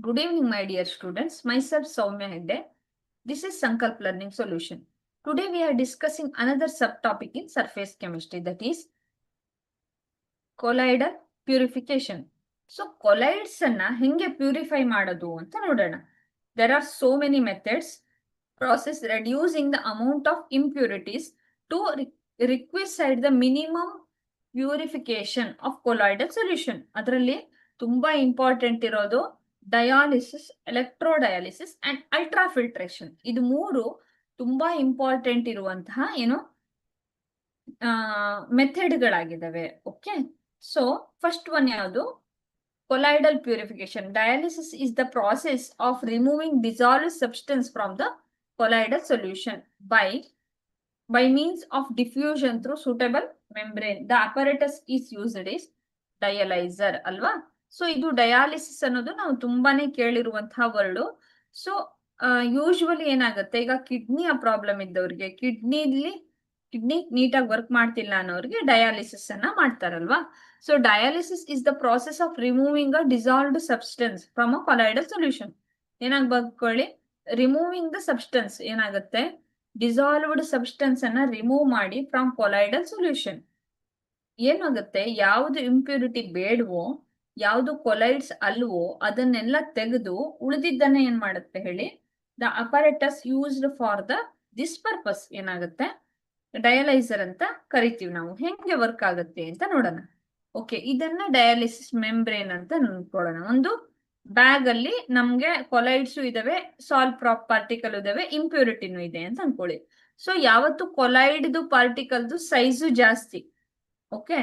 Good evening, my dear students. Myself Soumya Hegde. This is Sankalp Learning Solution. Today we are discussing another subtopic in surface chemistry, that is colloidal purification. So colloids anna henge purify ಮಾಡೋದು ಅಂತ ನೋಡೋಣ. There are so many methods process reducing the amount of impurities to requisite the minimum purification of colloidal solution. ಅದರಲ್ಲಿ ತುಂಬಾ important ಇರೋದು dialysis, ಎಲೆಕ್ಟ್ರೋಡಯಾಲಿಸಿಸ್ and ಅಲ್ಟ್ರಾಫಿಲ್ಟ್ರೇಷನ್. ಇದು ಮೂರು ತುಂಬಾ important ಇರುವಂತಹ ಮೆಥಡ್ಗಳಾಗಿದ್ದಾವೆ. ಓಕೆ, ಸೊ ಫಸ್ಟ್ ಒನ್ ಯಾವುದು? colloidal purification. Dialysis is the process of removing dissolved substance from the colloidal solution by means of diffusion through suitable membrane. The apparatus is used is dialyzer ಅಲ್ವಾ? So ಇದು dialysis ಅನ್ನೋದು ನಾವು ತುಂಬಾನೇ ಕೇಳಿರುವಂತಹ word. So usually ಏನಾಗುತ್ತೆ, ಈಗ ಕಿಡ್ನಿಯ problem ಇದ್ದವ್ರಿಗೆ, ಕಿಡ್ನಿ ನೀಟಾಗಿ ವರ್ಕ್ ಮಾಡ್ತಿಲ್ಲ ಅನ್ನೋರಿಗೆ ಡಯಾಲಿಸಿಸ್ ಅನ್ನ ಮಾಡ್ತಾರಲ್ವಾ? So dialysis is the process of removing a dissolved substance from a colloidal solution. ಏನಾಗ್ ಬರ್ಕೊಳ್ಳಿ, ರಿಮೂವಿಂಗ್ ದ ಸಬ್ಸ್ಟೆನ್ಸ್ ಏನಾಗುತ್ತೆ, ಡಿಸಾಲ್ವ್ಡ್ ಸಬ್ಸ್ಟೆನ್ಸ್ ಅನ್ನ ರಿಮೂವ್ ಮಾಡಿ ಫ್ರಮ್ ಕೊಲೈಡಲ್ ಸೊಲ್ಯೂಷನ್. ಏನಾಗುತ್ತೆ, ಯಾವ್ದು ಇಂಪ್ಯೂರಿಟಿ ಬೇಡವೋ, ಯಾವ್ದು ಕೊಲೈಡ್ಸ್ ಅಲ್ವೋ ಅದನ್ನೆಲ್ಲ ತೆಗೆದು ಉಳಿದಿದ್ದನ್ನ ಏನ್ ಮಾಡುತ್ತೆ ಹೇಳಿ, the apparatus used for this purpose ಏನಾಗುತ್ತೆ, ಡಯಾಲೈಸರ್ ಅಂತ ಕರಿತೀವಿ ನಾವು. ಹೆಂಗೆ ವರ್ಕ್ ಆಗುತ್ತೆ ಅಂತ ನೋಡೋಣ. ಓಕೆ, ಇದನ್ನ ಡಯಾಲಿಸಿಸ್ ಮೆಂಬ್ರೇನ್ ಅಂತ ನೋಡ್ಕೊಳ್ಳೋಣ. ಒಂದು ಬ್ಯಾಗ್ ಅಲ್ಲಿ ನಮ್ಗೆ ಕೊಲೈಡ್ಸ್ ಇದಾವೆ, ಪಾರ್ಟಿಕಲ್ ಇದಾವೆ, ಇಂಪ್ಯೂರಿಟಿನೂ ಇದೆ ಅಂತ ಅನ್ಕೊಳ್ಳಿ. ಸೊ ಯಾವತ್ತು ಕೊಲೈಡ್ದು ಪಾರ್ಟಿಕಲ್ದು ಸೈಜು ಜಾಸ್ತಿ, ಓಕೆ,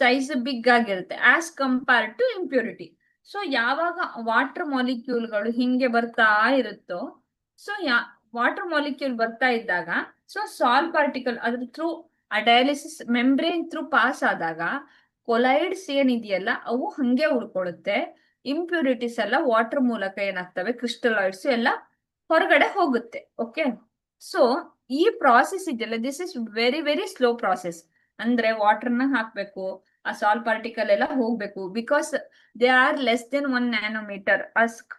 ಸೈಜ್ ಬಿಗ್ ಆಗಿರುತ್ತೆ as compared to impurity. So ಯಾವಾಗ ವಾಟರ್ ಮಾಲಿಕ್ಯೂಲ್ಗಳು ಹಿಂಗೆ ಬರ್ತಾ ಇರುತ್ತೋ, ಸೊ ವಾಟರ್ ಮಾಲಿಕ್ಯೂಲ್ ಬರ್ತಾ ಇದ್ದಾಗ, ಸೊ ಪಾರ್ಟಿಕಲ್ ಅದ್ರ ಥ್ರೂ ಆ ಡಯಾಲಿಸಿಸ್ ಮೆಂಬ್ರೇನ್ ಥ್ರೂ ಪಾಸ್ ಆದಾಗ ಕೊಲೈಡ್ಸ್ ಏನಿದೆಯಲ್ಲ ಅವು ಹಂಗೆ ಉಳ್ಕೊಳ್ಳುತ್ತೆ. ಇಂಪ್ಯೂರಿಟೀಸ್ ಎಲ್ಲ ವಾಟರ್ ಮೂಲಕ ಏನಾಗ್ತವೆ, ಕ್ರಿಸ್ಟಲಾಯ್ಡ್ಸ್ ಎಲ್ಲ ಹೊರಗಡೆ ಹೋಗುತ್ತೆ. ಓಕೆ, ಸೊ ಈ ಪ್ರಾಸೆಸ್ ಇದೆಯಲ್ಲ, this is very very slow process. ಅಂದ್ರೆ ವಾಟರ್ನ ಹಾಕ್ಬೇಕು, ಆ ಪಾರ್ಟಿಕಲ್ ಎಲ್ಲ ಹೋಗ್ಬೇಕು, because they are less than 1 nanometre.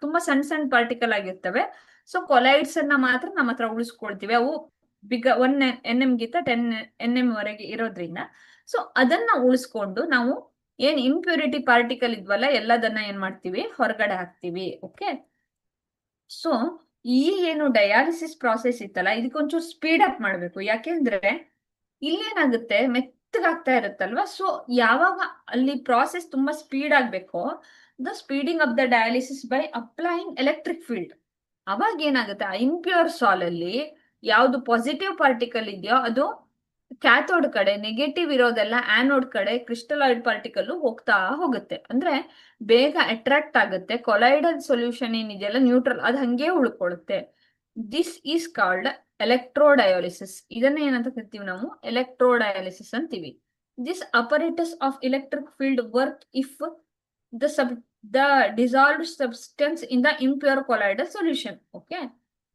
ತುಂಬಾ ಸಣ್ಣ ಪಾರ್ಟಿಕಲ್ ಆಗಿರ್ತವೆ. ಸೊ ಕೊಲೈಡ್ಸ್ ಅನ್ನ ಮಾತ್ರ ನಮ್ಮ ಹತ್ರ ಉಳಿಸ್ಕೊಳ್ತೀವಿ. ಅವು 1 NM ಗಿಂತ 10 NM ವರೆಗೆ ಇರೋದ್ರಿಂದ ಸೊ ಅದನ್ನ ಉಳಿಸ್ಕೊಂಡು ನಾವು ಏನ್ ಇಂಪ್ಯೂರಿಟಿ ಪಾರ್ಟಿಕಲ್ ಇದ್ವಲ್ಲ ಎಲ್ಲದನ್ನ ಏನ್ ಮಾಡ್ತೀವಿ, ಹೊರಗಡೆ ಹಾಕ್ತಿವಿ. ಓಕೆ, ಸೊ ಈ ಏನು ಡಯಾಲಿಸಿಸ್ ಪ್ರಾಸೆಸ್ ಇತ್ತಲ್ಲ, ಇದಕ್ಕೊಂಚೂರು ಸ್ಪೀಡ್ ಅಪ್ ಮಾಡ್ಬೇಕು. ಯಾಕೆಂದ್ರೆ ಇಲ್ಲೇನಾಗುತ್ತೆ, ಮೆತ್ತಗಾಗ್ತಾ ಇರುತ್ತಲ್ವಾ. ಸೊ ಯಾವಾಗ ಅಲ್ಲಿ ಪ್ರಾಸೆಸ್ ತುಂಬಾ ಸ್ಪೀಡ್ ಆಗ್ಬೇಕು, the speeding of the dialysis by applying electric field. ಅವಾಗ ಏನಾಗುತ್ತೆ, ಆ ಇಂಪ್ಯೂರ್ ಸಾಲ್ ಅಲ್ಲಿ ಯಾವ್ದು ಪಾಸಿಟಿವ್ ಪಾರ್ಟಿಕಲ್ ಇದೆಯೋ ಅದು ಕ್ಯಾಥೋಡ್ ಕಡೆ, ನೆಗೆಟಿವ್ ಇರೋದೆಲ್ಲ ಆನೋಡ್ ಕಡೆ ಕ್ರಿಸ್ಟಲಾಯ್ಡ್ ಪಾರ್ಟಿಕಲ್ ಹೋಗ್ತಾ ಹೋಗುತ್ತೆ. ಅಂದ್ರೆ ಬೇಗ ಅಟ್ರಾಕ್ಟ್ ಆಗುತ್ತೆ. ಕೊಲೈಡಲ್ ಸೊಲ್ಯೂಷನ್ ಏನಿದೆಯಲ್ಲ ನ್ಯೂಟ್ರಲ್, ಅದು ಹಂಗೆ ಉಳ್ಕೊಳ್ಳುತ್ತೆ. This is called electrodialysis. ಇದನ್ನ ಏನಂತ ಕರಿತೀವಿ ನಾವು, ಎಲೆಕ್ಟ್ರೋಡಯಾಲಿಸಿಸ್ ಅಂತೀವಿ. This apparatus of electric field work if the dissolved substance in the impure colloidal solution. Okay,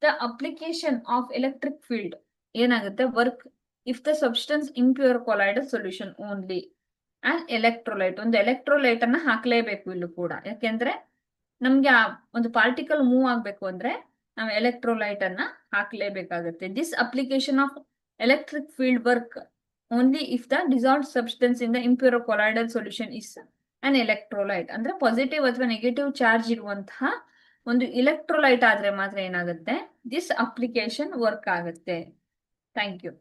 the application of electric field ಏನಾಗುತ್ತೆ, work if the substance impure colloidal solution only. and electrolyte, ಒಂದು electrolyte ಅನ್ನ ಹಾಕ್ಲೇಬೇಕು ಇಲ್ಲೂ ಕೂಡ. ಯಾಕೆಂದ್ರೆ ನಮ್ಗೆ ಒಂದು particle move ಆಗ್ಬೇಕು ಅಂದ್ರೆ ನಾವು ಎಲೆಕ್ಟ್ರೋಲೈಟ್ ಅನ್ನ ಹಾಕ್ಲೇಬೇಕಾಗುತ್ತೆ. This application of electric field work only if the dissolved substance in the impure colloidal solution is an electrolyte. ಅಂದ್ರೆ ಪಾಸಿಟಿವ್ ಅಥವಾ ನೆಗೆಟಿವ್ ಚಾರ್ಜ್ ಇರುವಂತಹ ಒಂದು ಇಲೆಕ್ಟ್ರೋಲೈಟ್ ಆದ್ರೆ ಮಾತ್ರ ಏನಾಗುತ್ತೆ, ದಿಸ್ ಅಪ್ಲಿಕೇಶನ್ ವರ್ಕ್ ಆಗುತ್ತೆ. Thank you.